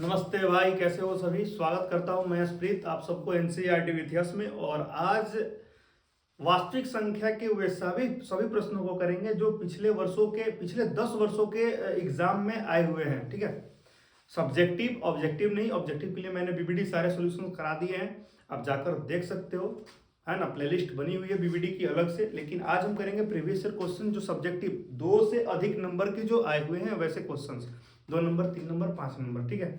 नमस्ते भाई, कैसे हो सभी। स्वागत करता हूं मैं स्प्रीत आप सबको एनसीईआरटी इतिहास में। और आज वास्तविक संख्या के वे सभी सभी प्रश्नों को करेंगे जो पिछले 10 वर्षों के एग्जाम में आए हुए हैं। ठीक है, सब्जेक्टिव ऑब्जेक्टिव नहीं। ऑब्जेक्टिव के लिए मैंने बीबीडी सारे सॉल्यूशन करा दिए हैं, आप जाकर देख सकते हो, है ना। प्लेलिस्ट बनी हुई है बीबीडी की अलग से। लेकिन आज हम करेंगे प्रीवियस ईयर क्वेश्चन जो सब्जेक्टिव 2 से अधिक नंबर के जो आए हुए हैं वैसे क्वेश्चंस, 2 नंबर, 3 नंबर, 5 नंबर। ठीक है,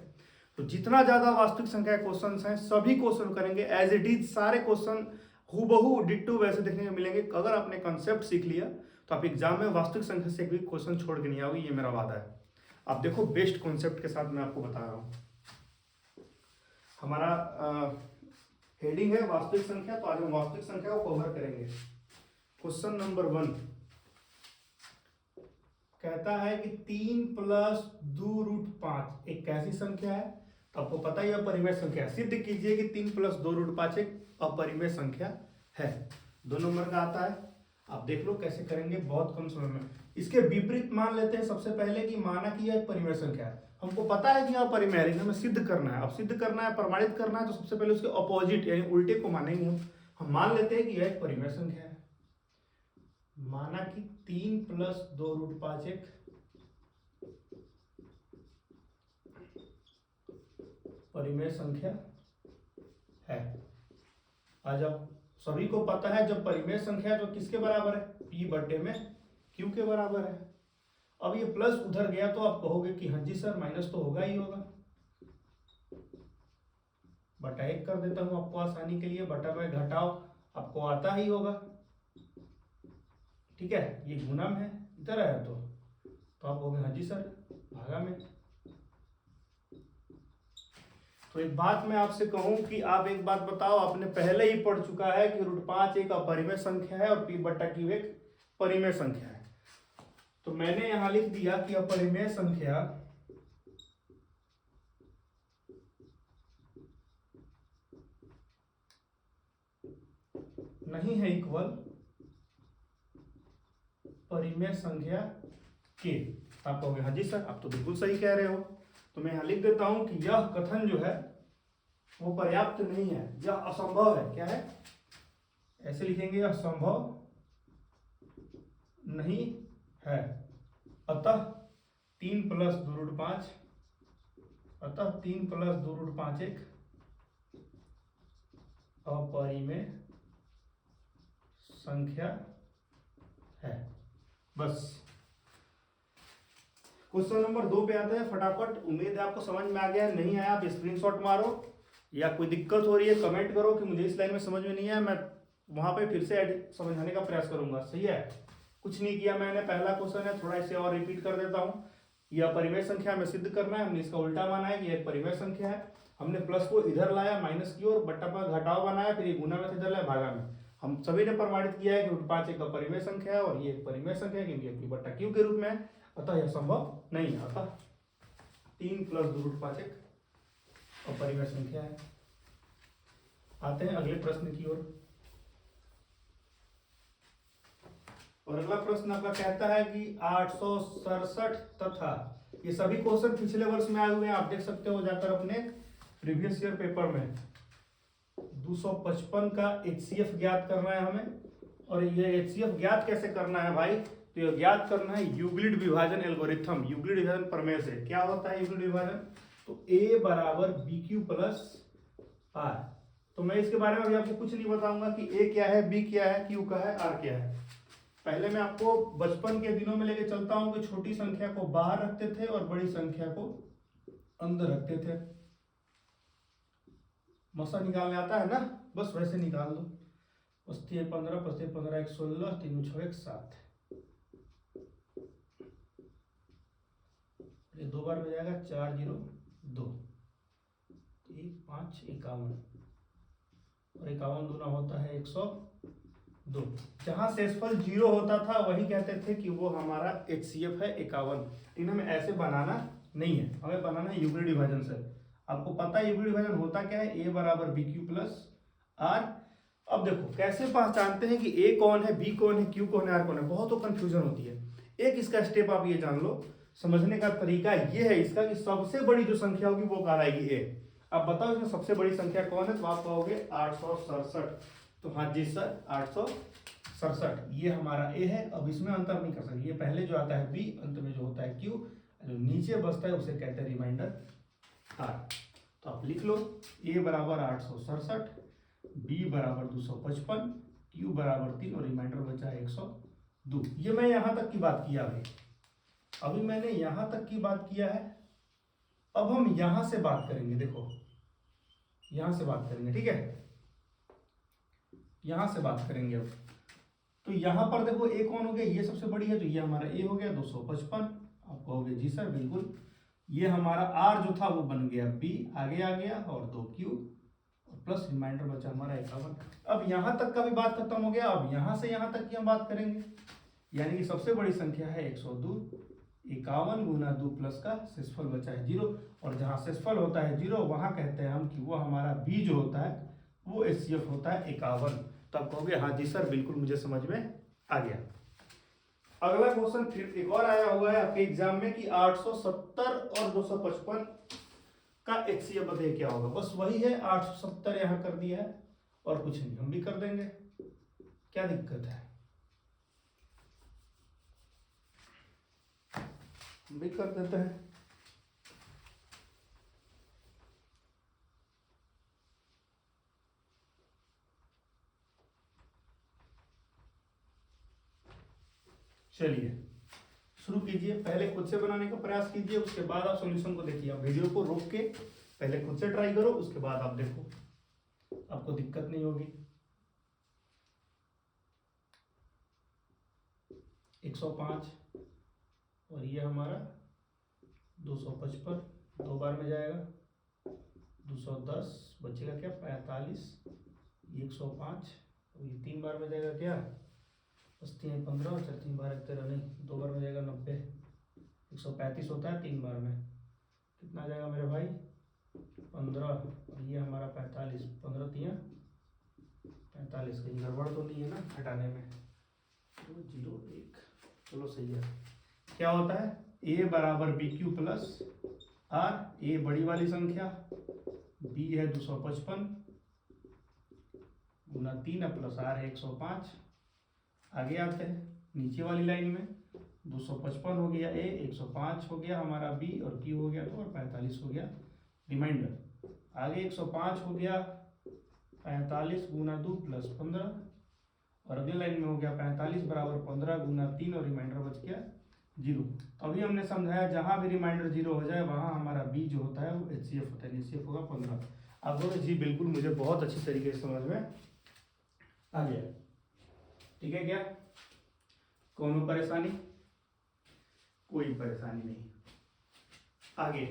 तो जितना ज्यादा वास्तविक संख्या क्वेश्चन हैं सभी क्वेश्चन करेंगे एज इट इज। सारे क्वेश्चन हूबहू डिट्टू वैसे देखने को मिलेंगे। अगर आपने कॉन्सेप्ट सीख लिया तो आप एग्जाम में वास्तविक संख्या से एक भी क्वेश्चन छोड़ के नहीं आओगे, ये मेरा वादा है। आप देखो, बेस्ट कॉन्सेप्ट के साथ मैं आपको बता रहा हूं। हमारा हेडिंग है वास्तविक संख्या, तो आज हम वास्तविक संख्या को कवर करेंगे। क्वेश्चन नंबर 1 कहता है कि 3 + 2√5 एक कैसी संख्या है। तो आपको पता ही है अपरिमेय संख्या। सिद्ध कीजिए कि 3 + 2√5 एक अपरिमेय संख्या है। 2 नंबर का आता है, आप देख लो कैसे करेंगे बहुत कम समय में। इसके विपरीत मान लेते हैं सबसे पहले कि माना कि यह एक परिमेय संख्या है। हमको पता है कि यह परिमेय है, लेकिन हमें सिद्ध करना है। अब सिद्ध करना है, प्रमाणित करना है, तो सबसे पहले उसके अपोजिट यानी उल्टे को मानेंगे हम मान लेते हैं कि यह एक परिमेय संख्या है। माना कि 3 + 2√5 एक परिमेय संख्या है। आ जाओ, सभी को पता है जब परिमेय संख्या है तो किसके बराबर है, P/Q के बराबर है। अब ये प्लस उधर गया तो आप कहोगे कि हाँ जी सर माइनस तो होगा ही होगा। बटा 1 कर देता हूं आपको आसानी के लिए। बटा में घटाओ आपको आता ही होगा। ठीक है, ये गुणम है, इधर आया तो आप कहोगे हाँ जी सर भागा में। तो एक बात मैं आपसे कहूं कि आप एक बात बताओ, आपने पहले ही पढ़ चुका है कि √5 एक अपरिमेय संख्या है और P/Q एक परिमेय संख्या है। तो मैंने यहां लिख दिया कि अपरिमेय संख्या नहीं है इक्वल परिमेय संख्या के। आप कहोगे हाँ जी सर आप तो बिल्कुल सही कह रहे हो। तो मैं यहां लिख देता हूं कि यह कथन जो है वो पर्याप्त नहीं है, यह असंभव है। क्या है, ऐसे लिखेंगे, यह संभव नहीं है। अतः 3 + 2√5 एक अपरिमेय संख्या है। बस क्वेश्चन नंबर 2 पे आते हैं फटाफट। उम्मीद है आपको समझ में आ गया है। नहीं आया आप स्क्रीनशॉट मारो, या कोई दिक्कत हो रही है कमेंट करो कि मुझे इस लाइन में समझ में नहीं आया, मैं वहां पे फिर से समझाने का प्रयास करूंगा। सही है, कुछ नहीं किया मैंने। पहला क्वेश्चन है, थोड़ा इसे और रिपीट कर देता हूं। यह परिमेय संख्या हमें सिद्ध करना है। हमने इसका उल्टा माना है कि यह एक परिमेय संख्या है। हमने प्लस को इधर लाया माइनस की ओर, बट्टा पर घटाव बनाया, फिर ये गुना में इधर लाया भागा में। हम सभी ने प्रमाणित किया है कि √5 एक अपरिमेय संख्या है और ये एक परिमेय संख्या है क्योंकि ये P/Q के रूप में है। अतः यह संभव नहीं है। अतः 3 + 2√5 एक अपरिमेय संख्या है। आते हैं अगले प्रश्न की ओर। और अगला प्रश्न आपका कहता है कि 867 तथा, ये सभी क्वेश्चन पिछले वर्ष में आए हुए हैं, आप देख सकते हो जाकर अपने प्रीवियस ईयर पेपर में। 255 का HCF ज्ञात करना है हमें। और ये HCF ज्ञात कैसे करना है भाई, तो ये ज्ञात करना है यूक्लिड विभाजन एल्गोरिथम, यूक्लिड विभाजन प्रमेय से। क्या होता है यूक्लिड विभाजन, तो A = BQ + R। तो मैं इसके बारे में अभी आपको कुछ नहीं बताऊंगा कि A क्या है, B क्या है, Q क्या है, R क्या है। पहले मैं आपको बचपन के दिनों में लेके चलता हूं कि छोटी संख्या को बाहर रखते थे और बड़ी संख्या को अंदर रखते थे। मसा निकालने आता है ना, बस वैसे निकाल दो। 15 15 15 1 16 3 6 1 7, ये 2 बार में जाएगा 4 0 2 1 5 51 और 51 दूना होता है 102। जहां शेषफल 0 होता था वही कहते थे कि वो हमारा HCF है 51। लेकिन हमें ऐसे बनाना नहीं है, हमें बनाना है यूक्लिड विभाजन से। आपको पता है यूक्लिड विभाजन होता क्या है, A = BQ + R। अब देखो कैसे पहचानते हैं कि A कौन है, B कौन है, Q कौन है, R कौन है। बहुत तो कंफ्यूजन होती है। एक इसका स्टेप आप ये जान लो, समझने का तरीका ये है इसका कि सबसे बड़ी जो संख्या होगी वो कहलाएगी ए। अब बताओ इसमें सबसे बड़ी संख्या कौन है, तो आप कहोगे 867। तो हाँ जी सर 867 ये हमारा ए है। अब इसमें अंतर नहीं कर सकते, ये पहले जो आता है बी, अंत में जो होता है क्यू, जो नीचे बसता है उसे कहते हैं रिमाइंडर आर। तो आप लिख लो ए बराबर 867, बी बराबर 255, क्यू बराबर 3 और रिमाइंडर बचा 102। ये मैं यहां तक की बात किया अभी मैंने यहां तक की बात किया है। अब हम यहां से बात करेंगे, देखो यहां से बात करेंगे, ठीक है, यहां से बात करेंगे। अब तो यहां पर देखो ए कौन हो गया, ये सबसे बड़ी है, तो ये हमारा ए हो गया 255। आप कहोगे जी सर बिल्कुल। ये हमारा आर जो था वो बन गया बी, आगे आ गया, और 2 क्यू और प्लस रिमाइंडर बचा हमारा 51। अब यहां तक का भी बात खत्म हो गया। अब यहां से यहां तक की हम बात करेंगे, यानी कि सबसे बड़ी संख्या है 102। 51 गुना 2 प्लस का शेषफल बचा है 0, और जहां शेषफल होता है 0 वहां कहते हैं हम कि वो हमारा बी जो होता है वो एचसीएफ होता है 51। तो आप कहोगे हाँ जी सर बिल्कुल मुझे समझ में आ गया। अगला क्वेश्चन फिर एक और आया हुआ है आपके एग्जाम में कि 870 और 255 का एचसीएफ बताइए क्या होगा। बस वही है, 870 यहाँ कर दिया है और कुछ नहीं, हम भी कर देंगे, क्या दिक्कत है, हम भी कर देते हैं। चलिए शुरू कीजिए, पहले खुद से बनाने का प्रयास कीजिए, उसके बाद आप सॉल्यूशन को देखिए। आप वीडियो को रोक के पहले खुद से ट्राई करो, उसके बाद आप देखो, आपको दिक्कत नहीं होगी। 105 और ये हमारा 255 दो बार में जाएगा, 210 बचेगा क्या 45, 105 और ये 3 बार में जाएगा क्या 15 और 4 बार 13 नहीं, 2 बार में जाएगा 90, 135 होता है 3 बार में, कितना जाएगा मेरे भाई 15 और ये हमारा 45, 15 तिया 45। कहीं गड़बड़ तो नहीं है ना हटाने में, तो 0 1, चलो सही है। क्या होता है ए बराबर बी क्यू प्लस आर, ए बड़ी वाली संख्या, बी है 255 गुना 3 प्लस आर है 105। आगे आते हैं नीचे वाली लाइन में, 255 हो गया ए, 105 हो गया हमारा बी और क्यू हो गया 2 और 45 हो गया रिमाइंडर। आगे 105 हो गया 45 गुना 2 प्लस 15 और अगले लाइन में हो गया 45 बराबर 15 गुना 3 और रिमाइंडर बच गया 0। तो अभी हमने समझाया जहां भी रिमाइंडर 0 हो जाए वहां हमारा बी जो होता है वो एचसीएफ होता है, एचसीएफ होगा 15। आप बोले जी बिल्कुल मुझे बहुत अच्छी तरीके से समझ में आ गया, ठीक है क्या, कौन परेशानी, कोई परेशानी नहीं। आगे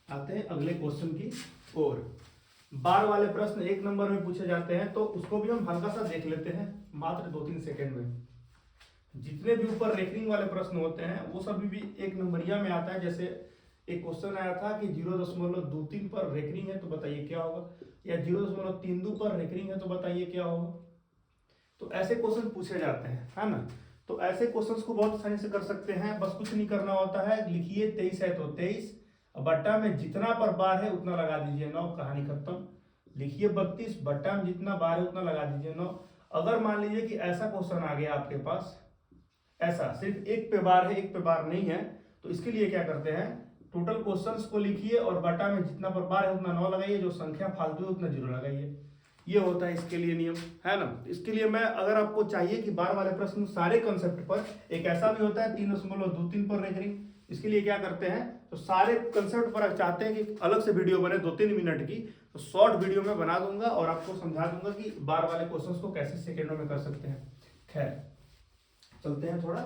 आते हैं अगले क्वेश्चन की ओर। बार वाले प्रश्न 1 नंबर में पूछे जाते हैं, तो उसको भी हम हल्का सा देख लेते हैं मात्र 2-3 सेकंड में। जितने भी ऊपर रेकरिंग वाले प्रश्न होते हैं वो सभी भी 1 नंबरिया में आता है। जैसे एक क्वेश्चन आया था कि 0.23 पर रेकरिंग है तो बताइए क्या होगा, या 0.32 पर रेकरिंग है तो बताइए क्या होगा। तो ऐसे क्वेश्चन पूछे जाते हैं, है ना। तो ऐसे क्वेश्चंस को बहुत आसानी से कर सकते हैं, बस कुछ नहीं करना होता है। लिखिए 23 है तो 23 बट्टा में जितना पर बार है उतना लगा दीजिए 9, कहानी खत्म। लिखिए 32 बट्टा में जितना बार है उतना लगा दीजिए 9। अगर मान लीजिए कि ऐसा क्वेश्चन आ गया आपके पास, ऐसा सिर्फ 1 पे बार है 1 पे बार नहीं है, तो इसके लिए क्या करते हैं, टोटल क्वेश्चंस को लिखिए और बटा में जितना पर बार है उतना 9 लगाइए, जो संख्या फालतू है उतना 0 लगाइए। ये होता है इसके लिए नियम, है ना। इसके लिए मैं, अगर आपको चाहिए कि बार वाले प्रश्न सारे कंसेप्ट पर, एक ऐसा भी होता है 3.23 पर रेकरिंग, इसके लिए क्या करते हैं, तो सारे कंसेप्ट पर चाहते हैं कि अलग से वीडियो बने 2-3 मिनट की, तो शॉर्ट वीडियो में बना दूंगा और आपको समझा दूंगा कि बार वाले क्वेश्चंस को कैसे सेकेंडों में कर सकते हैं। खैर चलते हैं थोड़ा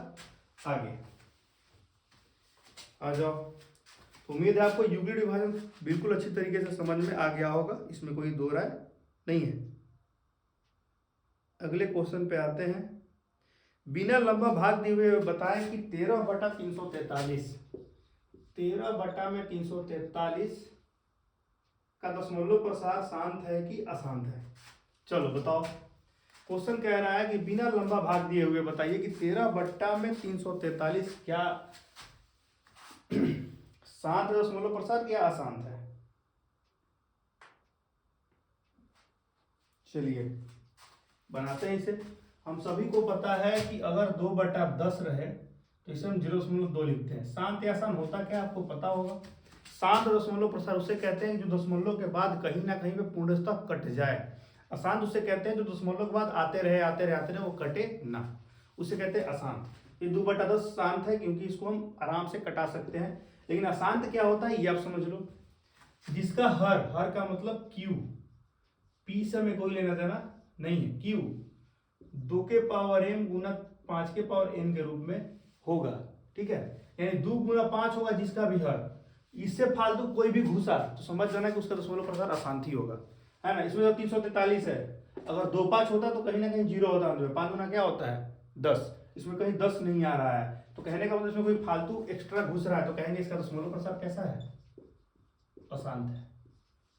आगे, आ जाओ। तो उम्मीद है आपको यूक्लिड विभाजन बिल्कुल अच्छी तरीके से समझ में आ गया होगा, इसमें कोई दो राय नहीं है। अगले क्वेश्चन पे आते हैं। बिना लंबा भाग दिए हुए बताएं कि 13/343, 13 बटा में 343 का दशमलव प्रसार शांत है कि अशांत है। चलो बताओ, क्वेश्चन कह रहा है कि बिना लंबा भाग दिए हुए बताइए कि 13 बट्टा में 343 क्या शांत दशमलव प्रसार क्या अशांत है? चलिए बनाते हैं इसे। हम सभी को पता है कि अगर 2/10 रहे तो इसे हम 0.2 लिखते हैं। शांत या अशांत होता क्या आपको पता होगा? शांत दशमलव प्रसार उसे कहते हैं जो दशमलव के बाद कहीं ना कहीं पे पूर्णतः कट जाए। अशांत उसे कहते हैं जो दशमलव के बाद आते रहे वो कटे ना, उसे कहते हैं अशांत। ये 2/10 शांत है क्योंकि इसको हम आराम से कटा सकते हैं। लेकिन अशांत क्या होता है ये आप समझ लो, जिसका हर का मतलब क्यू, पी से हमें कोई लेना देना नहीं है, क्यू 2m गुना 5n के रूप में होगा। ठीक है, यानी 2 गुना 5 होगा जिसका भी हर, इससे फालतू कोई भी घुसा तो समझ जाना कि उसका दशमलव प्रसार अशांत ही होगा, है ना। इसमें तो 343 है, अगर 2-5 होता तो कहीं ना कहीं 0 होता, 5 गुना क्या होता है 10, इसमें कहीं 10 नहीं आ रहा है, तो कहने का मतलब इसमें कोई फालतू एक्स्ट्रा घुस रहा है तो कहेंगे इसका दशमलव प्रसार कैसा है, अशांत है।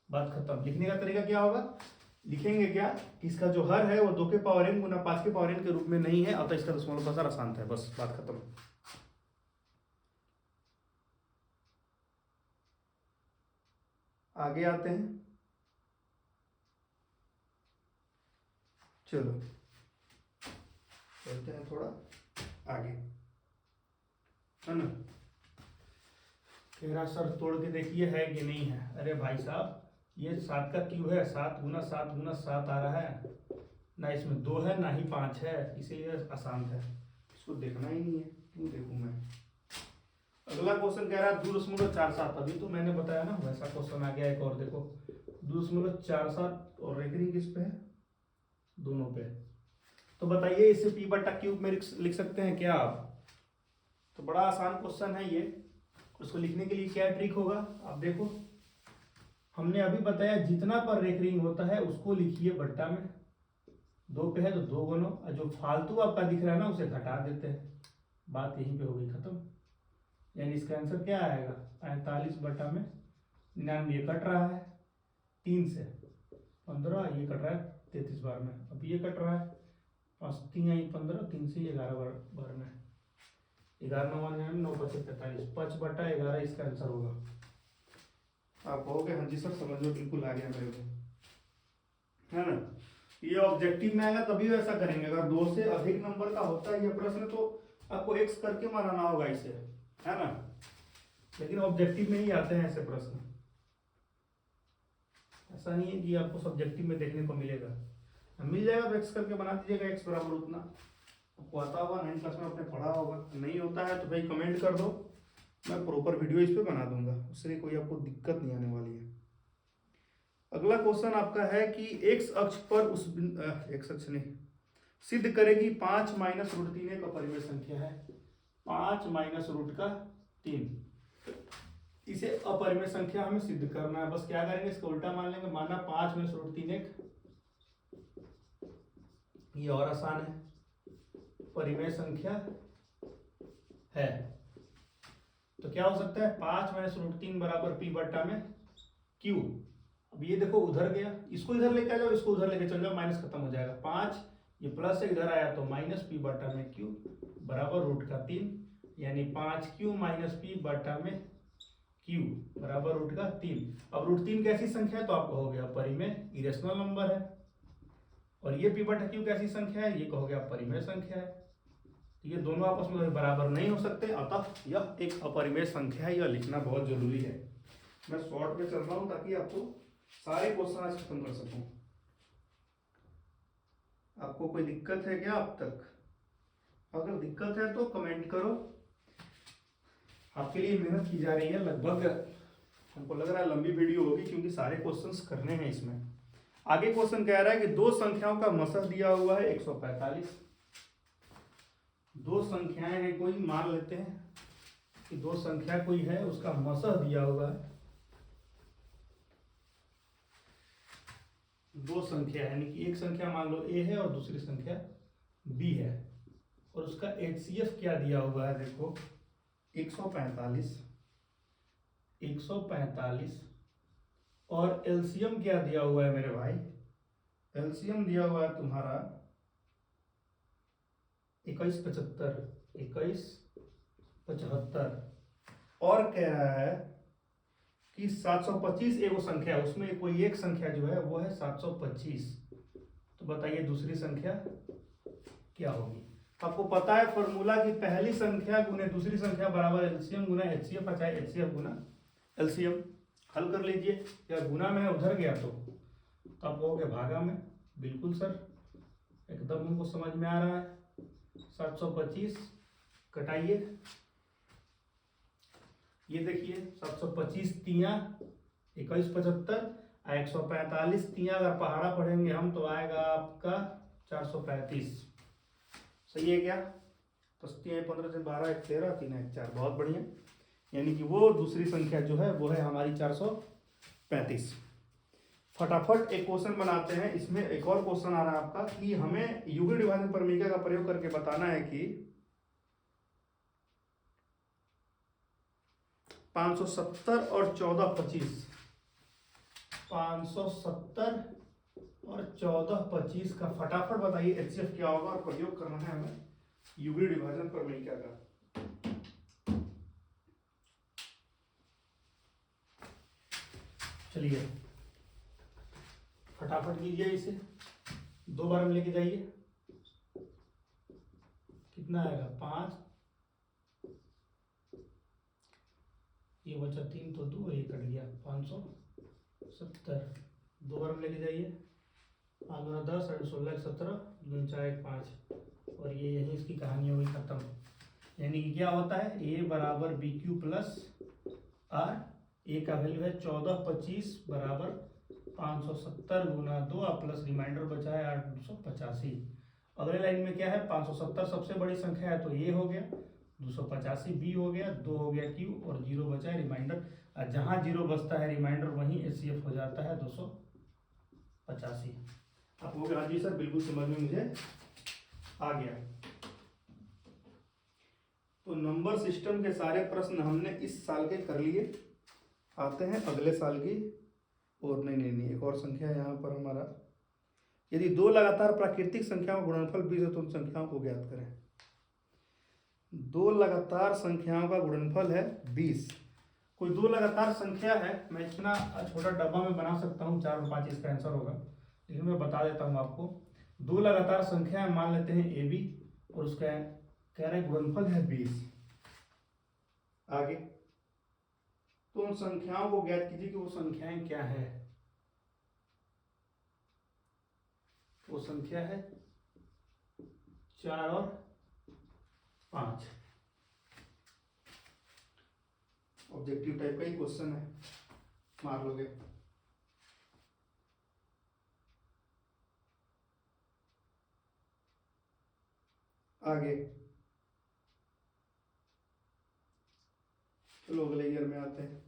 बात खत्म। लिखने का तरीका क्या होगा, लिखेंगे क्या कि इसका जो हर है वो 2m गुना 5n के रूप में नहीं है, अतः इसका दशमलव प्रसार अशांत है, बस बात खत्म। आगे आते हैं, चलो चलते हैं थोड़ा आगे, है ना। कह रहा सर तोड़ के देखिए है कि नहीं है। अरे भाई साहब ये 7 का क्यू है, 7 गुना 7 गुना 7 आ रहा है ना, इसमें 2 है ना ही 5 है, इसीलिए अशांत है। इसको देखना ही नहीं है, क्यों देखूं मैं। अगला क्वेश्चन कह रहा है 2.47, अभी तो मैंने बताया ना वैसा क्वेश्चन आ गया। एक और देखो 2.47 और रेकरिंग किस पे है, दोनों पे। तो बताइए इसे p/क्यूब में लिख सकते हैं क्या आप? तो बड़ा आसान क्वेश्चन है ये। उसको लिखने के लिए क्या ट्रिक होगा आप देखो, हमने अभी बताया जितना पर रेकरिंग होता है उसको लिखिए बट्टा में, 2 पे है तो 2 गुनो, और जो फालतू आपका दिख रहा है ना उसे घटा देते हैं। बात यहीं पे हो गई खत्म। यानी इसका आंसर क्या आएगा, 45/99 कट रहा है 3 से 15, ये कट रहा है 33 बार में, अब ये कट रहा है 5 3 15, 3 से 11 बार में, 11 9 9 45, 5/11 इसका आंसर होगा। आप कहोगे हाँ जी सर समझ लो, बिल्कुल आ गया मेरे को, है ना। ये ऑब्जेक्टिव में आएगा तभी वैसा करेंगे, अगर 2 से अधिक नंबर का होता है ये प्रश्न तो आपको x करके बनाना होगा इसे, है ना। लेकिन ऑब्जेक्टिव में ही आते हैं ऐसे प्रश्न, ऐसा नहीं है कि आपको सब्जेक्टिव में देखने को मिलेगा। मिल जाएगा तो x करके बना दीजिएगा, x बराबर उतना आपको आता होगा, 9th क्लास में आपने पढ़ा होगा। नहीं होता है तो भाई कमेंट कर दो, मैं प्रॉपर वीडियो इस पे बना दूंगा, उससे कोई आपको दिक्कत नहीं आने वाली है। अगला क्वेश्चन आपका है कि x अक्ष पर उस x अक्ष नहीं, सिद्ध करेगी 5 - √3 एक अपरिमेय संख्या है। 5 - √3 इसे अपरिमेय संख्या हमें सिद्ध करना है। बस क्या करेंगे, इसका उल्टा मान लेंगे, माना 5 - √3 एक, ये और आसान है, परिमेय संख्या है। तो क्या हो सकता है, 5 - √3 बराबर p/q। अब ये देखो उधर गया, इसको इधर लेके आ जाओ, इसको उधर लेके चल जाओ, माइनस खत्म हो जाएगा। 5 ये प्लस से इधर आया तो -p/q बराबर √3, यानी 5q - p/q बराबर √3। अब √3 कैसी संख्या है तो आप कहोगे अपरिमेय, इरेशनल नंबर है। और ये p/q कैसी संख्या है, ये कहोगे अपरिमेय संख्या है। ये दोनों आपस में बराबर नहीं हो सकते, अतः यह एक अपरिमेय संख्या है, यह लिखना बहुत जरूरी है। मैं शॉर्ट में चल रहा हूं ताकि आपको सारे क्वेश्चन आज खत्म कर सकूं। आपको कोई दिक्कत है क्या अब तक? अगर दिक्कत है तो कमेंट करो, आपके लिए मेहनत की जा रही है। लगभग हमको लग रहा है लंबी वीडियो होगी क्योंकि सारे क्वेश्चंस करने हैं इसमें। आगे क्वेश्चन कह रहा है कि दो संख्याओं का मसह दिया हुआ है 145। दो संख्याएं हैं कोई, मान लेते हैं कि दो संख्या कोई है, उसका मसह दिया हुआ है। दो संख्या है, यानी कि एक संख्या मान लो a है और दूसरी संख्या b है, और उसका HCF क्या दिया हुआ है, देखो 145 और एलसीएम क्या दिया हुआ है मेरे भाई, एलसीएम दिया हुआ है तुम्हारा 2175 और कह रहा है कि 725 एक संख्या है, उसमें कोई एक संख्या जो है वो है 725। तो बताइए दूसरी संख्या क्या होगी। आपको पता है फॉर्मूला की पहली संख्या गुने दूसरी संख्या बराबर एलसीएम गुना एचसीएफ, चाहे एचसीएफ गुना एलसीएम। हल कर लीजिए, या गुना में उधर गया तो आप कहोगे भागा में। बिल्कुल सर, एकदम हमको समझ में आ रहा है। 725 कटाइए, ये देखिए 725 तिया 2175, 145 तिया अगर पहाड़ा पढ़ेंगे हम तो आएगा आपका 435। सही है क्या? 10 तिया 15 से 12 1 13 3 1 4, बहुत बढ़िया। यानी कि वो दूसरी संख्या जो है वो है हमारी 435। फटाफट एक क्वेश्चन बनाते हैं। इसमें एक और क्वेश्चन आ रहा है आपका कि हमें यूक्लिड विभाजन प्रमेय का प्रयोग करके बताना है कि 570 और 1425, 570 और 1425 का फटाफट बताइए एचसीएफ क्या होगा, और प्रयोग करना है हमें यूक्लिड विभाजन प्रमेय का। चलिए फटाफट कीजिए, इसे 2 बार में लेके जाइए। कितना आएगा 5, ये बचा 3 तो 2 ये कट गया 570। 2 बार में लेके जाइए। 5 गुना 10 और 16 17 2 4 1 5, और ये यही इसकी कहानी हो गई खत्म। यानी कि क्या होता है ए बराबर बी क्यू प्लस आर। ए का वैल्यू है 1425 बराबर 570 गुना 2 प्लस रिमाइंडर बचा है 885। अगले लाइन में क्या है 570 सबसे बड़ी संख्या है तो ए हो गया, 285 बी हो गया, 2 हो गया क्यू, और 0 बचा है रिमाइंडर। जहां 0 बचता है रिमाइंडर वहीं एचसीएफ हो जाता है 285। आप हो गया हाँ जी सर, बिल्कुल समझ में मुझे आ गया। तो नंबर सिस्टम के सारे प्रश्न हमने इस साल के कर लिए। आते हैं अगले साल की। और नहीं, एक और संख्या है यहाँ पर हमारा, यदि 2 लगातार प्राकृतिक संख्याओं का गुणनफल 20 है तो उन संख्याओं को ज्ञात करें। 2 लगातार संख्याओं का गुणनफल है 20। कोई 2 लगातार संख्या है, मैं इतना छोटा डब्बा में बना सकता हूँ 4 और 5 इसका आंसर होगा, लेकिन मैं बता देता हूँ आपको। 2 लगातार संख्या मान लेते हैं ए बी, और उसका कह रहे हैं गुणनफल है 20। आगे तो उन संख्याओं को ज्ञात कीजिए कि वो संख्याएं क्या है। वो संख्या है 4 और 5। ऑब्जेक्टिव टाइप का ही क्वेश्चन है, मार लोगे। आगे चलो अगले ईयर में आते हैं।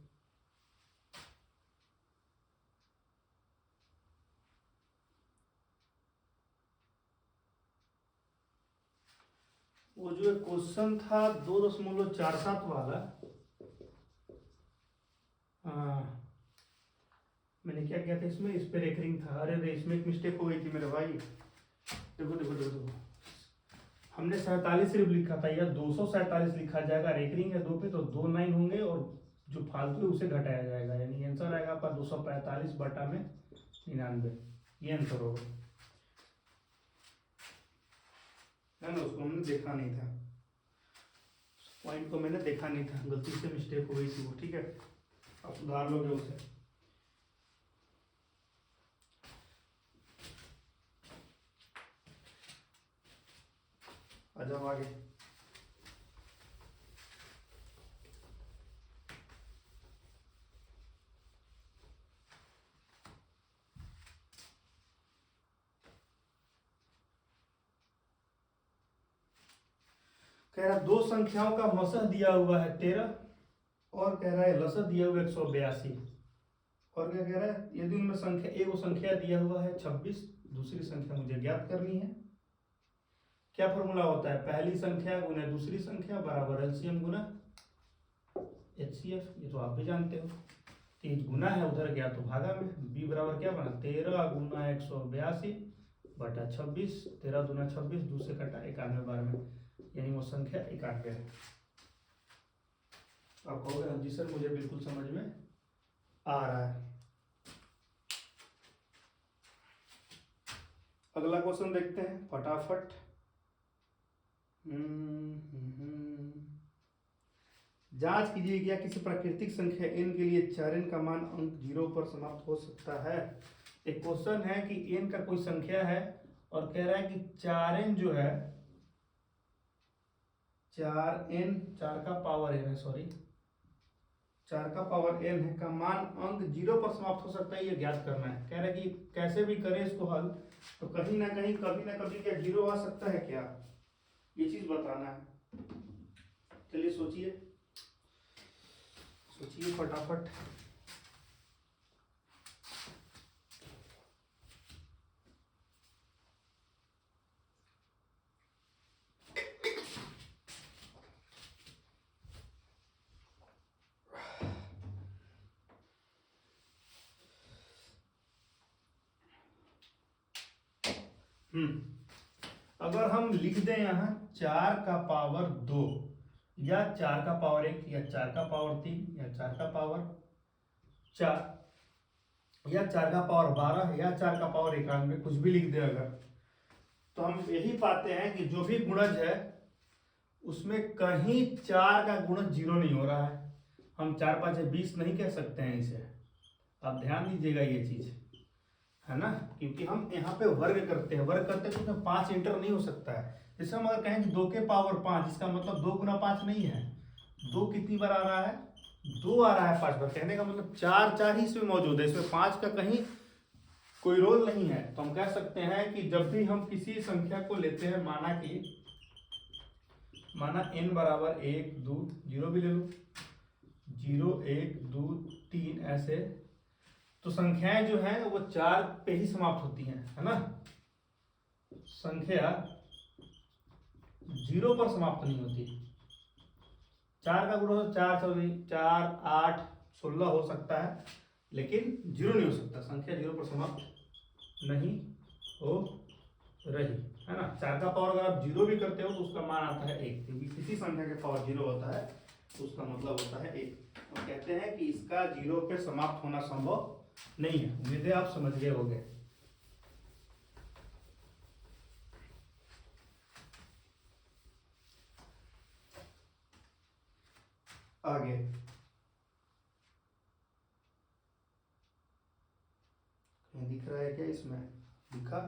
वो जो क्वेश्चन था 2.47 वाला, मैंने क्या किया था इसमें, इस पे रेकरिंग था। अरे इसमें एक मिस्टेक हो गई थी मेरे भाई। देखो हमने 47 सिर्फ लिखा था, या 247 लिखा जाएगा। रेकरिंग है 2 पे तो 2 9 होंगे, और जो फालतू है उसे घटाया जाएगा। यानी आंसर आएगा आपका 245 बटा में 99, ये आंसर होगा। है ना, उसको हमने देखा नहीं था, पॉइंट को मैंने देखा नहीं था, गलती से मिस्टेक हो गई थी वो। ठीक है, आप सुधार लोगे उसे। आ जाओ आगे। कह रहा 2 संख्याओं का मसह दिया हुआ है 13, और कह रहा है लसह दिया हुआ है 182। और क्या कह रहा है, यदि उनमें संख्या एक संख्या दिया हुआ है 26, दूसरी संख्या मुझे ज्ञात करनी है। क्या फॉर्मूला होता है, पहली संख्या गुना दूसरी संख्या बराबर एलसीएम गुना एचसीएफ। ये तो आप भी जानते हो। 3 गुना है उधर गया तो भागा में। बी बराबर क्या बना 13 गुना 182 बटा 26। 13 दूना 26, 2 से कटा 91 बार में, यानी वो संख्या 91 है। आप कहोगे हाँ जी सर मुझे बिल्कुल समझ में आ रहा है। अगला क्वेश्चन देखते हैं फटाफट। जांच कीजिए क्या किसी प्राकृतिक संख्या n के लिए 4n का मान अंक 0 पर समाप्त हो सकता है। एक क्वेश्चन है कि n का कोई संख्या है और कह रहा है कि 4n जो है 4n 4 का पावर n है, सॉरी 4 का पावर n है का मान अंक 0 पर समाप्त हो सकता है, ये ज्ञात करना है। कह रहा है कि कैसे भी करें इसको हल तो कहीं ना कहीं कभी ना कभी क्या 0 आ सकता है क्या, ये चीज बताना है। चलिए सोचिए सोचिए फटाफट। अगर हम लिख दें यहाँ 4 का पावर 2 या 4 का पावर 1 या 4 का पावर 3 या 4 का पावर 4 या 4 का पावर 12 या 4 का पावर 91, कुछ भी लिख दे अगर, तो हम यही पाते हैं कि जो भी गुणज है उसमें कहीं 4 का गुणज 0 नहीं हो रहा है। हम 4 5 20 नहीं कह सकते हैं इसे, आप ध्यान दीजिएगा ये चीज है ना, क्योंकि हम यहाँ पे वर्ग करते हैं तो उसमें 5 इंटर नहीं हो सकता है। जैसे हम अगर कहें कि 2 के पावर 5, इसका मतलब 2 गुना 5 नहीं है, 2 कितनी बार आ रहा है, 2 आ रहा है 5 बार। कहने का मतलब 4 ही इसमें मौजूद है, इसमें 5 का कहीं कोई रोल नहीं है। तो हम कह सकते हैं कि जब भी हम किसी संख्या को लेते हैं, माना n बराबर 1 2 0 भी ले लो, 0 1 2 3 ऐसे, तो संख्याएं जो हैं वो 4 पे ही समाप्त होती हैं, है ना। संख्या 0 पर समाप्त नहीं होती। 4 का गुणा 4 8 16 हो सकता है, लेकिन 0 नहीं हो सकता। संख्या 0 पर समाप्त नहीं हो रही, है ना। 4 का पावर अगर आप 0 भी करते हो तो उसका मान आता है 1, क्योंकि किसी संख्या के पावर 0 होता है तो उसका मतलब होता है 1। और कहते हैं कि इसका 0 पे समाप्त होना संभव नहीं है। उम्मीद है आप समझ गए होंगे। आगे दिख रहा है क्या, इसमें दिखा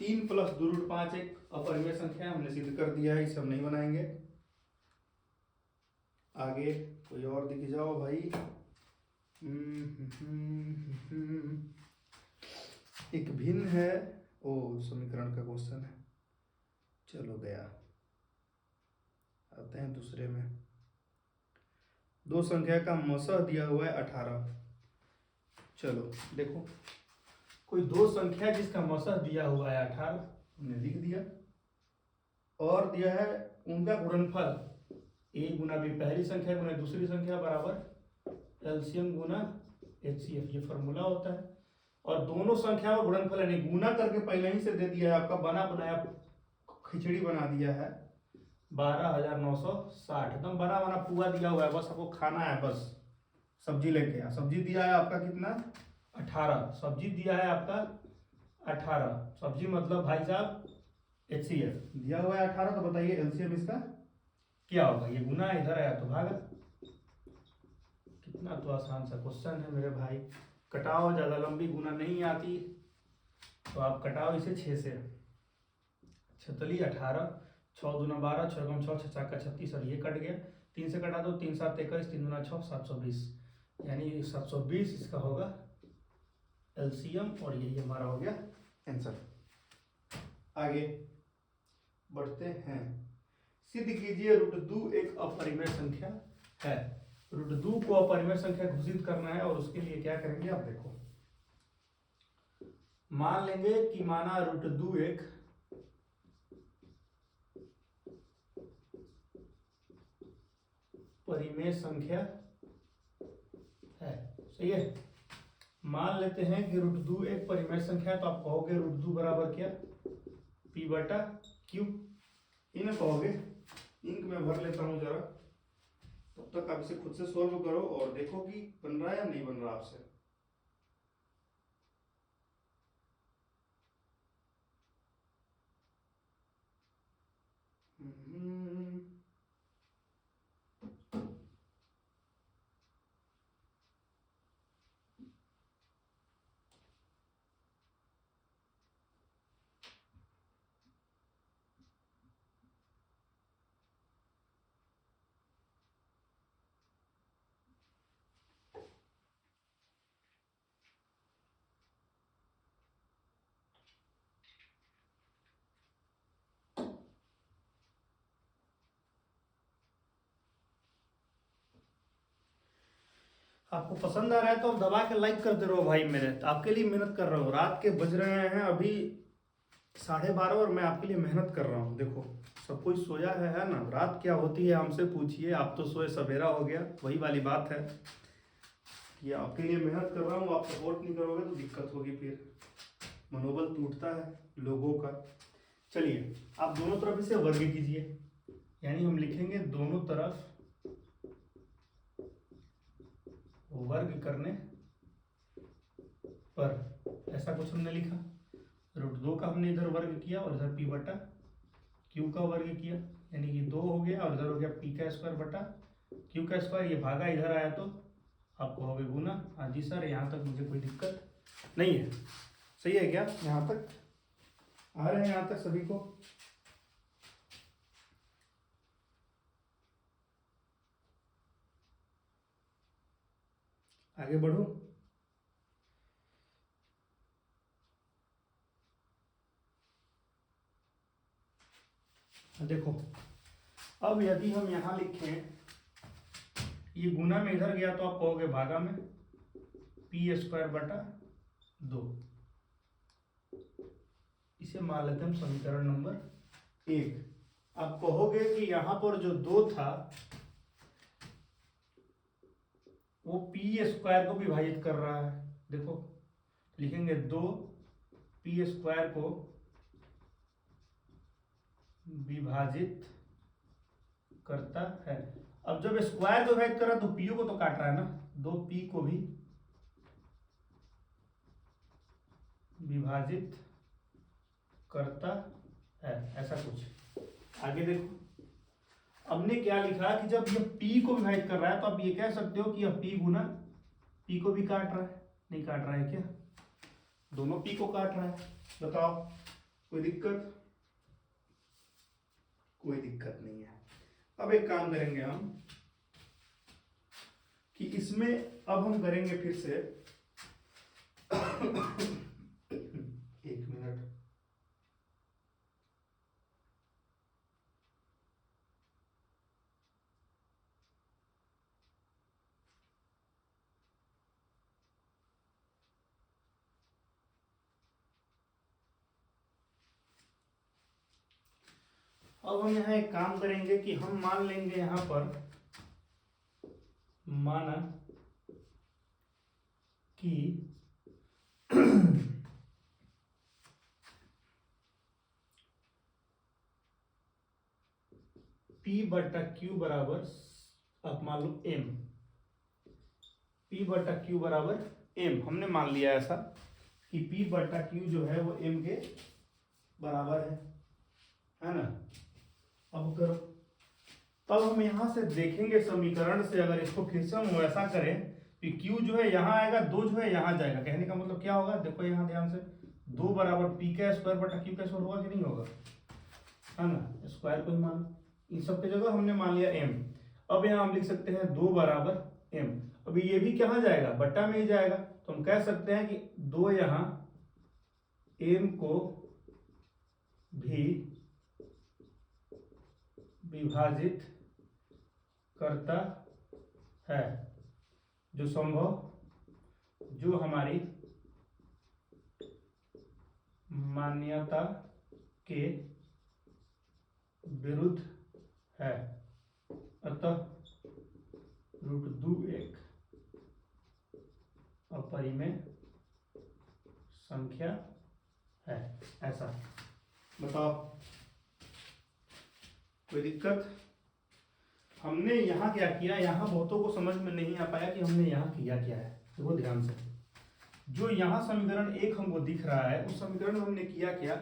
3 + 2√5 एक अपरिमेय संख्या, हमने सिद्ध कर दिया है, इसे हम नहीं बनाएंगे। आगे कोई और दिख जाओ भाई। एक भिन्न है, ओ समीकरण का क्वेश्चन है, चलो गया। आते हैं दूसरे में। दो संख्या का मसह दिया हुआ है 18। चलो देखो, कोई दो संख्या जिसका मसह दिया हुआ है 18, हमने लिख दिया, और दिया है उनका गुणनफल a गुना b, पहली संख्या गुना दूसरी संख्या बराबर एलसीएम गुना एचसीएफ, ये फॉर्मूला होता है। और दोनों संख्या का गुणनफल यानी गुना करके पहले ही से दे दिया है, आपका बना बनाया खिचड़ी बना दिया है 12,960, एकदम बना बना पुआ दिया हुआ है, बस आपको खाना है। बस सब्जी लेके आ, सब्जी दिया है आपका कितना 18, सब्जी दिया है आपका 18, सब्जी मतलब भाई साहब एचसीएफ दिया हुआ है 18, तो बताइए एलसीएम इसका क्या होगा। ये गुना इधर आया तो भागा, कितना तो आसान सा क्वेश्चन है मेरे भाई। कटाओ, ज्यादा लंबी गुना नहीं आती तो आप कटाओ इसे 6 से। 46 18, 6 दूना 12, 6 कम 6, 6 का 36, और ये कट गया, 3 से कटा दो, 3 7 21, 3 दूना 6, 720, यानी 720 इसका होगा एलसीएम, और यही हमारा हो गया आंसर। आगे बढ़ते हैं। सिद्ध कीजिए √2 एक अपरिमेय संख्या है। √2 को अपरिमेय संख्या घोषित करना है, और उसके लिए क्या करेंगे आप देखो। मान लेंगे कि माना √2 एक परिमेय संख्या है, सही है। मान लेते हैं कि √2 एक परिमेय संख्या है, तो आप कहोगे √2 बराबर क्या, p/q, इन कहोगे। इंक में भर लेता हूं जरा, तब तक आप इसे खुद से सोल्व करो और देखो कि बन रहा है या नहीं बन रहा आपसे। हम्म, आपको पसंद आ रहा है तो आप दबा के लाइक करते रहो भाई। मेरे आपके लिए मेहनत कर रहा हूँ। रात के बज रहे हैं अभी 12:30 और मैं आपके लिए मेहनत कर रहा हूँ। देखो सब कोई सोया है ना। रात क्या होती है हमसे पूछिए। आप तो सोए सवेरा हो गया। वही वाली बात है कि आपके लिए मेहनत कर रहा हूँ, आप सपोर्ट नहीं करोगे तो दिक्कत होगी। फिर मनोबल टूटता है लोगों का। चलिए आप दोनों तरफ इसे वर्ग कीजिए, यानी हम लिखेंगे दोनों तरफ वर्ग करने पर। ऐसा कुछ हमने लिखा। √2 का हमने इधर वर्ग किया और इधर p बटा q का वर्ग किया, यानी कि 2 हो गया और इधर हो गया p का स्क्वायर बटा q का स्क्वायर। ये भागा इधर आया तो आप कहोगे गुना। हाँ जी सर, यहाँ तक मुझे कोई दिक्कत नहीं है। सही है क्या? यहाँ तक आ रहे हैं? यहाँ तक सभी को आगे बढ़ो। देखो अब यदि हम यहाँ लिखें, ये गुना में इधर गया तो आप कहोगे भागा में p स्क्वायर बटा 2। इसे मान लेते हैं हम समीकरण नंबर 1। आप कहोगे कि यहां पर जो 2 था वो p स्क्वायर को विभाजित कर रहा है। देखो लिखेंगे 2 p स्क्वायर को विभाजित करता है। अब जब स्क्वायर को विभाजित कर रहा है तो पी को तो काट रहा है ना। 2p को भी विभाजित करता है, ऐसा कुछ। आगे देखो हमने क्या लिखा कि जब ये p को विभाजित कर रहा है तो आप ये कह सकते हो कि यह p गुना p को भी काट रहा है। नहीं काट रहा है क्या? दोनों p को काट रहा है। बताओ कोई दिक्कत? कोई दिक्कत नहीं है। अब एक काम करेंगे हम कि इसमें अब हम करेंगे फिर से 1 मिनट। अब हम यहाँ एक काम करेंगे कि हम मान लेंगे यहाँ पर, माना कि p बटा q बराबर, आप मान लो m। p बटा q बराबर m हमने मान लिया ऐसा कि p बटा q जो है वो m के बराबर है ना। अब करो, तब हम यहां से देखेंगे समीकरण से, अगर इसको फिर से हम वैसा करें कि q जो है यहाँ आएगा, 2 जो है यहाँ जाएगा। कहने का मतलब क्या होगा? देखो यहाँ ध्यान से, 2 बराबर p का स्क्वायर बटा q का स्क्वायर होगा कि नहीं होगा? है ना। स्क्वायर को ही मान, इन सब की जगह हमने मान लिया m। अब यहाँ हम लिख सकते हैं 2 बराबर m। अभी ये भी कहाँ जाएगा? बट्टा में ही जाएगा। तो हम कह सकते हैं कि 2 यहाँ m को भी विभाजित करता है, जो संभव, जो हमारी मान्यता के विरुद्ध है। अतः √2 एक अपरिमेय संख्या है। ऐसा बताओ कोई दिक्कत? हमने यहाँ क्या किया, यहाँ बहुतों को समझ में नहीं आ पाया कि हमने यहाँ किया क्या है। देखो ध्यान से, जो यहाँ समीकरण 1 हमको दिख रहा है, उस समीकरण में हमने किया क्या,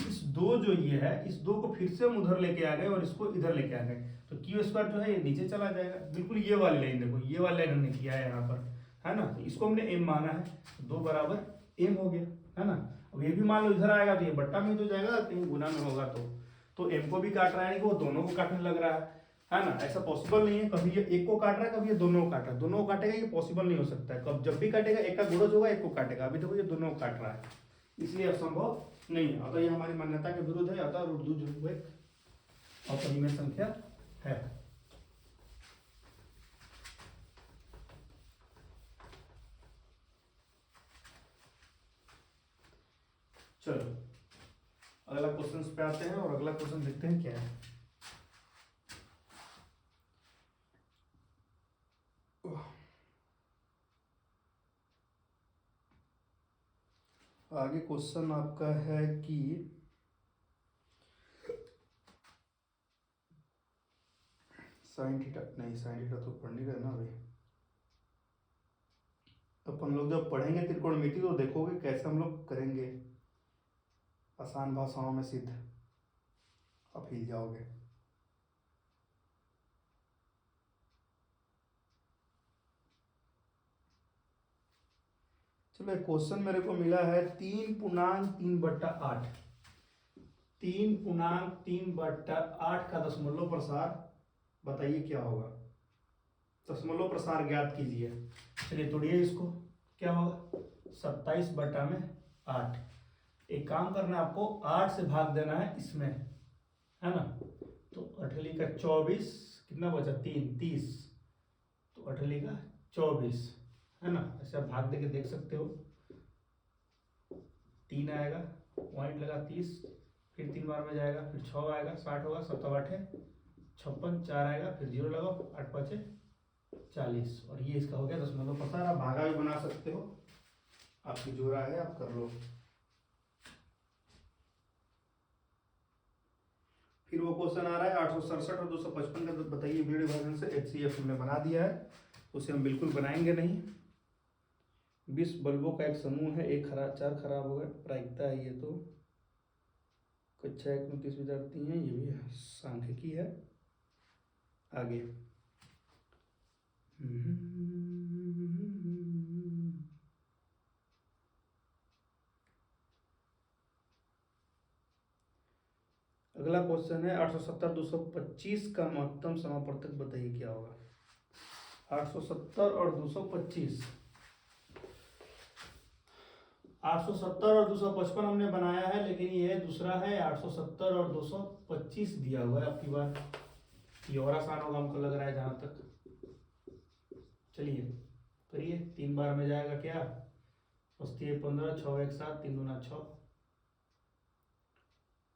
इस दो जो ये है, इस दो को फिर से हम उधर लेके आ गए और इसको इधर लेके आ गए, तो क्यू स्क्वायर जो है ये नीचे चला जाएगा। बिल्कुल ये वाली लाइन देखो, ये वाली लाइन हमने किया है यहाँ पर, है ना। तो इसको हमने एम माना है, 2 बराबर एम हो गया, है ना। अब ये भी मान लो इधर आएगा तो ये बट्टा में तो जाएगा, कहीं गुना में होगा तो एम को भी काट रहा है, वो दोनों को काटने लग रहा है ना। ऐसा पॉसिबल नहीं है, कभी ये एक को काट रहा है, कभी ये दोनों को काट रहा है, दोनों को काटेगा, ये पॉसिबल नहीं हो सकता है। कब जब भी काटेगा एक का गुणज होगा, एक को काटेगा। अभी देखो ये दोनों को काट रहा है, इसलिए असंभव नहीं है। अतः ये हमारी मान्यता के विरुद्ध है, अतः √2 जो एक अपरिमेय संख्या है। चलो अगला क्वेश्चन पे आते हैं और अगला क्वेश्चन देखते हैं क्या है। आगे क्वेश्चन आपका है कि साइन थीटा, नहीं साइन थीटा तो पढ़ नहीं रहे ना अभी। अपन लोग जब पढ़ेंगे त्रिकोणमिति तो देखोगे कैसे हम लोग करेंगे, आसान भाषाओं में सिद्ध आप हिल जाओगे। चलो क्वेश्चन मेरे को मिला है 3.3/8, 3.3/8 का दशमलव प्रसार बताइए क्या होगा। दशमलव प्रसार ज्ञात कीजिए। चलिए तोड़िए इसको, क्या होगा 27/8। एक काम करना है आपको, 8 से भाग देना है इसमें, है ना। तो 8 का 24, कितना बचा 3, 30, तो 8 का 24, है ना। ऐसे आप भाग देके देख सकते हो, 3 आएगा, पॉइंट लगा 30, फिर 3 बार में जाएगा, फिर 6 आएगा, 60 होगा, 7 8 56, 4 आएगा, फिर 0 लगाओ, 8 5 40, और ये इसका हो गया दशमलव प्रसार। आप भागा भी बना सकते हो, आपकी जो राय है आप कर लो। फिर वो क्वेश्चन आ रहा है 867 और 255 का बताइए वीडियो विभाजन से। HCF हमने बना दिया है, उसे हम बिल्कुल बनाएंगे नहीं। 20 बल्बों का एक समूह है, 4 खराब हो गए, प्रायिकता है ये तो। कक्षा 1 में 30 विद्यार्थी हैं, ये भी सांख्यिकी है। आगे अगला क्वेश्चन है 870 225 का महत्तम समापवर्तक बताइए क्या होगा। 870 और 225, 870 और 255 हमने बनाया है, लेकिन ये दूसरा है 870 और 225 दिया हुआ है। आपकी बात ये और आसान होगा हमको लग रहा है जहां तक। चलिए करिए, 3 बार में जाएगा क्या, 15, 6 1 7, 3 दूना 6,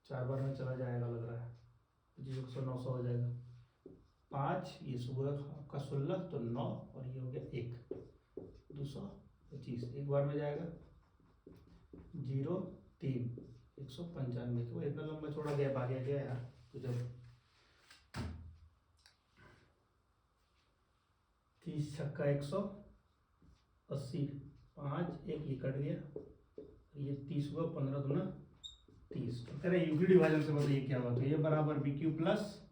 4 बार में चला जाएगा लग रहा है, 25 900 हो जाएगा। 5 ये सुबह आपका 16 तो 9, और ये हो गया 1 225, 1 बार में जाएगा 0 3 195। वो इतना लंबा छोड़ा गैप आ गया क्या यार। तो जब 30 छक्का 180, 5 1 ये कट गया, ये 30 हुआ, 15 दूना 30। तो कह रहे यूक्लिड विभाजन से बताइए क्या हुआ। तो ये बराबर BQ प्लस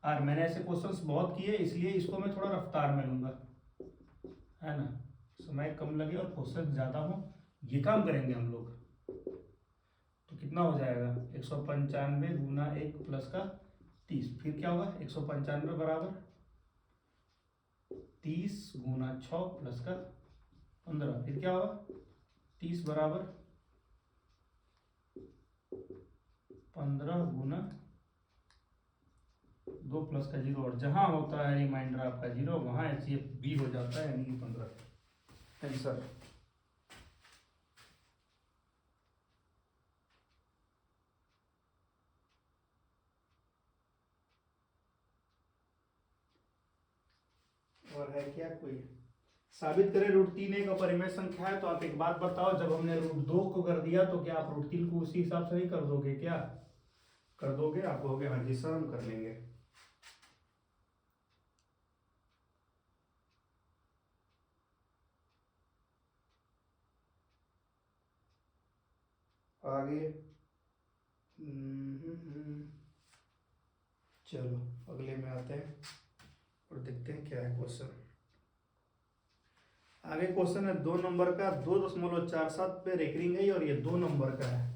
R। मैंने ऐसे क्वेश्चंस बहुत किए, इसलिए इसको मैं थोड़ा रफ्तार में लूंगा, है ना, समय कम लगे और क्वेश्चन ज़्यादा हो, ये काम करेंगे हम लोग। तो कितना हो जाएगा 195 गुना 1 प्लस का 30, फिर क्या होगा 195 बराबर 30 गुना 6 प्लस का 15, फिर क्या होगा 30 बराबर 15 गुना 2 प्लस का 0, और जहां होता है रिमाइंडर आपका 0 वहां HCF B हो जाता है, यानी कि 15 आंसर। और है क्या कोई, साबित करें √3 एक अपरिमेय संख्या है। तो आप एक बात बताओ, जब हमने √2 को कर दिया तो क्या आप √3 को उसी हिसाब से नहीं कर दोगे, क्या कर दोगे। आप कहोगे हाँ जी सर हम कर लेंगे। आगे चलो अगले में आते हैं और देखते हैं क्या है क्वेश्चन। आगे क्वेश्चन है 2 नंबर का 2.47 पे रेकरिंग है और ये 2 नंबर का है।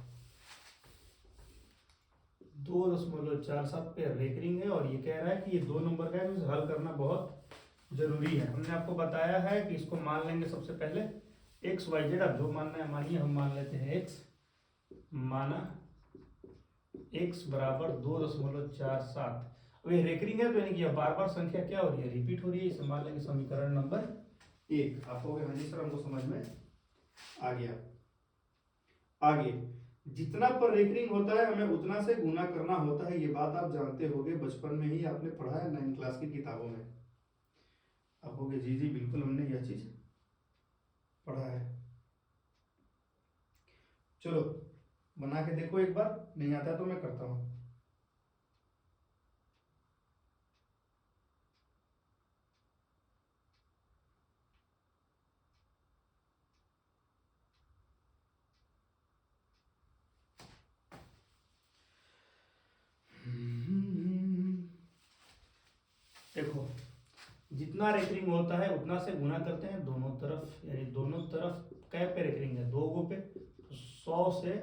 2.47 पे रेकरिंग है और ये कह रहा है कि ये 2 नंबर का है, तो इसे हल करना बहुत जरूरी है। हमने आपको बताया है कि इसको मान लेंगे सबसे पहले एक्स वाई जेड। अब जो मानना है मानिए, हम मान लेते हैं एक्स, माना x बराबर 2.47। अब ये रेकरिंग है तो यानी कि बार बार संख्या क्या हो रही है, रिपीट हो रही है। इसे मान लेंगे समीकरण नंबर 1। आप हो गए हाँ जी सर, हमको समझ में आ गया। आगे जितना पर रेकरिंग होता है हमें उतना से गुना करना होता है। ये बात आप जानते होंगे, बचपन में ही आपने पढ़ा है 9th क्लास की किताबों में। आप होगे जी जी बिल्कुल, हमने यह चीज पढ़ा है। चलो बना के देखो एक बार, नहीं आता तो मैं करता हूं। देखो जितना रेकरिंग होता है उतना से गुना करते हैं दोनों तरफ, यानी दोनों तरफ कै पे रेकरिंग है, 2 गो पे, तो 100 से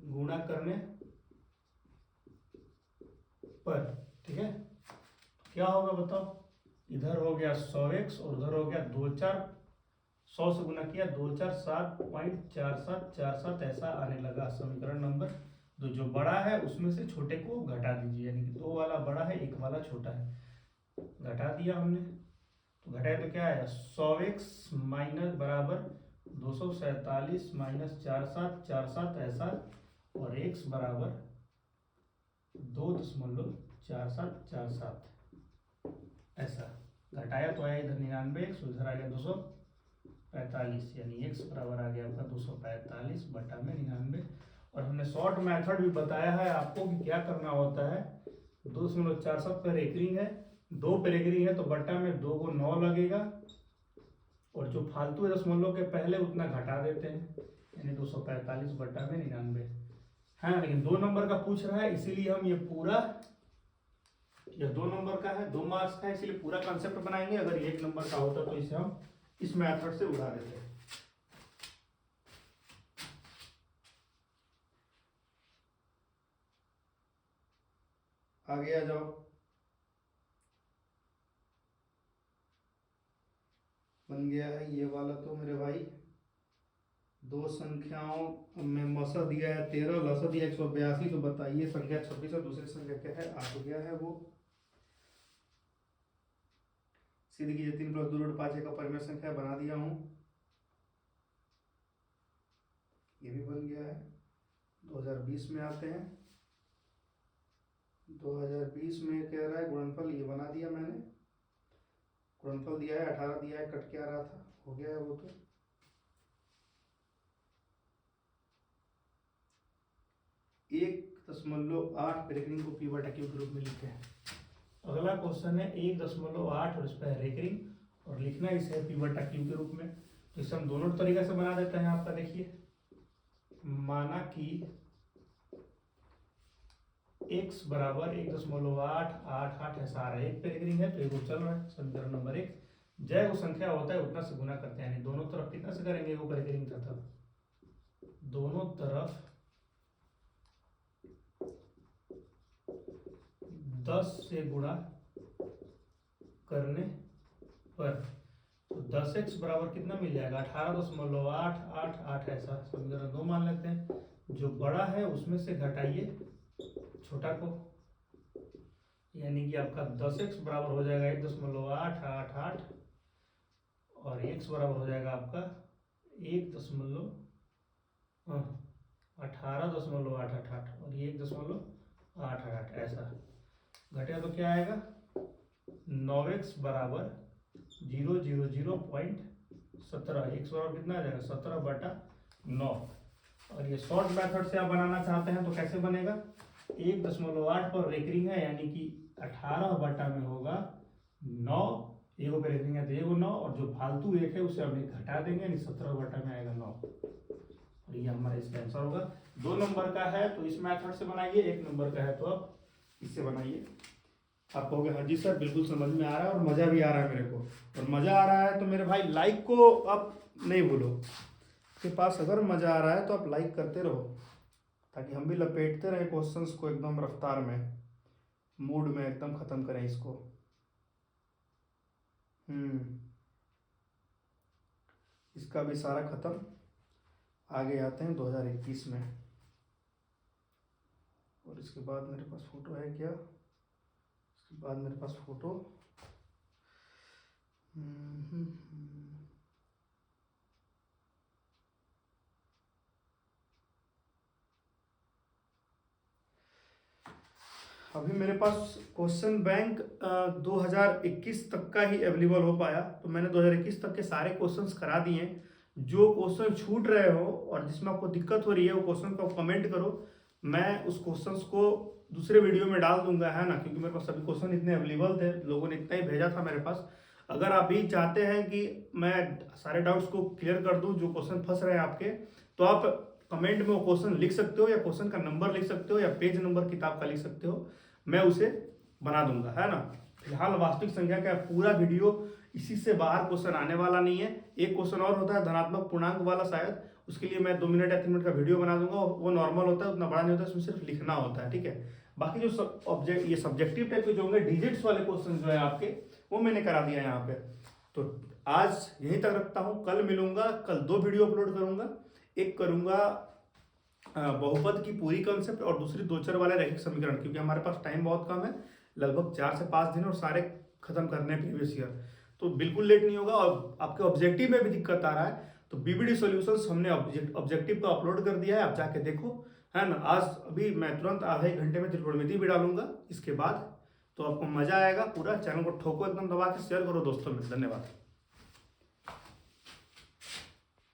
गुणा करने पर, ठीक है। क्या होगा बताओ, इधर हो गया 100x और उधर हो गया 2 4, 100 से गुना किया 2 4 7.4747 ऐसा आने लगा समीकरण नंबर 2। जो बड़ा है उसमें से छोटे को घटा दीजिए, यानी कि 2 वाला बड़ा है 1 वाला छोटा है, घटा दिया हमने। तो घटाए तो क्या आया, 100x माइनस बराबर 247 माइनस 4747 ऐसा, और x बराबर 2.4747 ऐसा। घटाया तो आया इधर 99x, उधर आ गया 245, यानी x बराबर आ गया आपका 245 बटा में 99। और हमने शॉर्ट मेथड भी बताया है आपको कि क्या करना होता है। 2.47 पे रेकरिंग है, 2 पे रेकरिंग है तो बट्टा में 2 को 9 लगेगा, और जो फालतू है दशमलव के पहले उतना घटा देते हैं, यानी 245 बट्टा में 99 है। लेकिन 2 नंबर का पूछ रहा है, इसीलिए हम ये पूरा, यह 2 नंबर का है, 2 मार्क्स का है, इसलिए पूरा कंसेप्ट बनाएंगे। अगर 1 नंबर का होता तो इसे हम इस मेथड से उड़ा देते हैं। आगे आ जाओ, बन गया है ये वाला तो मेरे भाई। 2 संख्याओं में मसा दिया है 13, लसा दिया 182, तो बताइए संख्या 26 और दूसरी संख्या क्या है। आ गया है वो, सीधी कीजिए 3 + 2 √ 5 का परिमेय संख्या बना दिया हूं, ये भी बन गया है। 2020 में आते हैं, 2020 में कह रहा है गुणनफल, ये बना दिया मैंने, गुणनफल दिया है 18 दिया है, कट क्या रहा था, हो गया है वो तो। 1.8 रेकरिंग को पी बटा क्यू के रूप में लिखते हैं। अगला क्वेश्चन है 1.8 और इस पर रेकरिंग, और लिखना इसे पी बटा क्यू के रूप में। तो इसे हम दोनों तरीके से बना देते हैं। आपका देखिए, माना कि x बराबर 1.888 ऐसा आ रहा है, 1 पे रेकरिंग है तो एक चल रहा है, समीकरण नंबर 1। जय वो संख्या होता है उतना से गुना करते हैं, यानी दोनों तरफ कितना से करेंगे, वो रेकरिंग था तब, दोनों तरफ 10 से गुणा करने पर, तो 10x बराबर कितना मिल जाएगा, 18.888 ऐसा समीकरण 2 मान लेते हैं। जो बड़ा है उसमें से घटाइए छोटा को, यानी कि आपका 10x बराबर हो जाएगा 1.888 और x बराबर हो जाएगा आपका 18.888 और ये 1.888 ऐसा। घटिया तो क्या आएगा, 9x बराबर 0.17, x बराबर कितना आ जाएगा 17/9। और ये शॉर्ट मेथड से आप बनाना चाहते हैं तो कैसे बनेगा, 1.8 पर रेकरिंग है, यानी कि 18 बटा में होगा 9, एगो पे रेकरिंग है तो एगो 9, और जो फालतू एक है उसे हम एक घटा देंगे, यानी 17 बटा में आएगा 9। और ये हमारा इसका आंसर होगा। 2 नंबर का है तो इस मेथड से बनाइए, 1 नंबर का है तो आप इससे बनाइए। आप कहोगे हाँ जी सर बिल्कुल समझ में आ रहा है और मज़ा भी आ रहा है मेरे को, और मज़ा आ रहा है तो मेरे भाई लाइक को आप नहीं भूलो। आपके पास अगर मज़ा आ रहा है तो आप लाइक करते रहो, ताकि हम भी लपेटते रहें क्वेश्चंस को एकदम रफ्तार में, मूड में एकदम ख़त्म करें इसको। इसका भी सारा ख़त्म। आगे आते हैं 2021 में, और इसके बाद मेरे पास फ़ोटो है क्या? इसके बाद मेरे पास फ़ोटो अभी मेरे पास क्वेश्चन बैंक 2021 तक का ही अवेलेबल हो पाया, तो मैंने 2021 तक के सारे क्वेश्चंस करा दिए हैं। जो क्वेश्चन छूट रहे हो और जिसमें आपको दिक्कत हो रही है वो क्वेश्चन को कमेंट करो, मैं उस क्वेश्चंस को दूसरे वीडियो में डाल दूंगा, है ना, क्योंकि मेरे पास सभी क्वेश्चन इतने अवेलेबल थे, लोगों ने इतना ही भेजा था मेरे पास। अगर आप भी चाहते हैं कि मैं सारे डाउट्स को क्लियर कर दूं, जो क्वेश्चन फंस रहे हैं आपके, तो आप कमेंट में वो क्वेश्चन लिख सकते हो, या क्वेश्चन का नंबर लिख सकते हो, या पेज नंबर किताब का लिख सकते हो, मैं उसे बना दूंगा, है ना। फिलहाल वास्तविक संख्या का पूरा वीडियो, इसी से बाहर क्वेश्चन आने वाला नहीं है। एक क्वेश्चन और होता है धनात्मक पूर्णांक वाला, शायद उसके लिए मैं 2 मिनट या 3 मिनट का वीडियो बना दूंगा, वो नॉर्मल होता है, उतना बड़ा नहीं होता है, उसमें सिर्फ लिखना होता है, ठीक है। बाकी जो ये सब्जेक्टिव टाइप के जो होंगे डिजिट्स वाले क्वेश्चन जो है आपके, वो मैंने करा दिया यहाँ पे। तो आज यहीं तक रखता हूँ, कल मिलूंगा। कल 2 वीडियो अपलोड करूंगा, एक करूंगा बहुपद की पूरी कंसेप्ट, और दूसरी 2 चर वाले रैखिक समीकरण, क्योंकि हमारे पास टाइम बहुत कम है, लगभग 4 से 5 दिन, और सारे खत्म करने हैं प्रीवियस ईयर, तो बिल्कुल लेट नहीं होगा। और आपके ऑब्जेक्टिव में भी दिक्कत आ रहा है तो बीबीडी सॉल्यूशंस हमने ऑब्जेक्टिव को अपलोड कर दिया है, आप जाके देखो, है ना। आज अभी मैं तुरंत आधे 1 घंटे में त्रिकोणमिति भी डालूंगा इसके बाद, तो आपको मजा आएगा। पूरा चैनल को ठोको एकदम दबा के, शेयर करो दोस्तों में। धन्यवाद।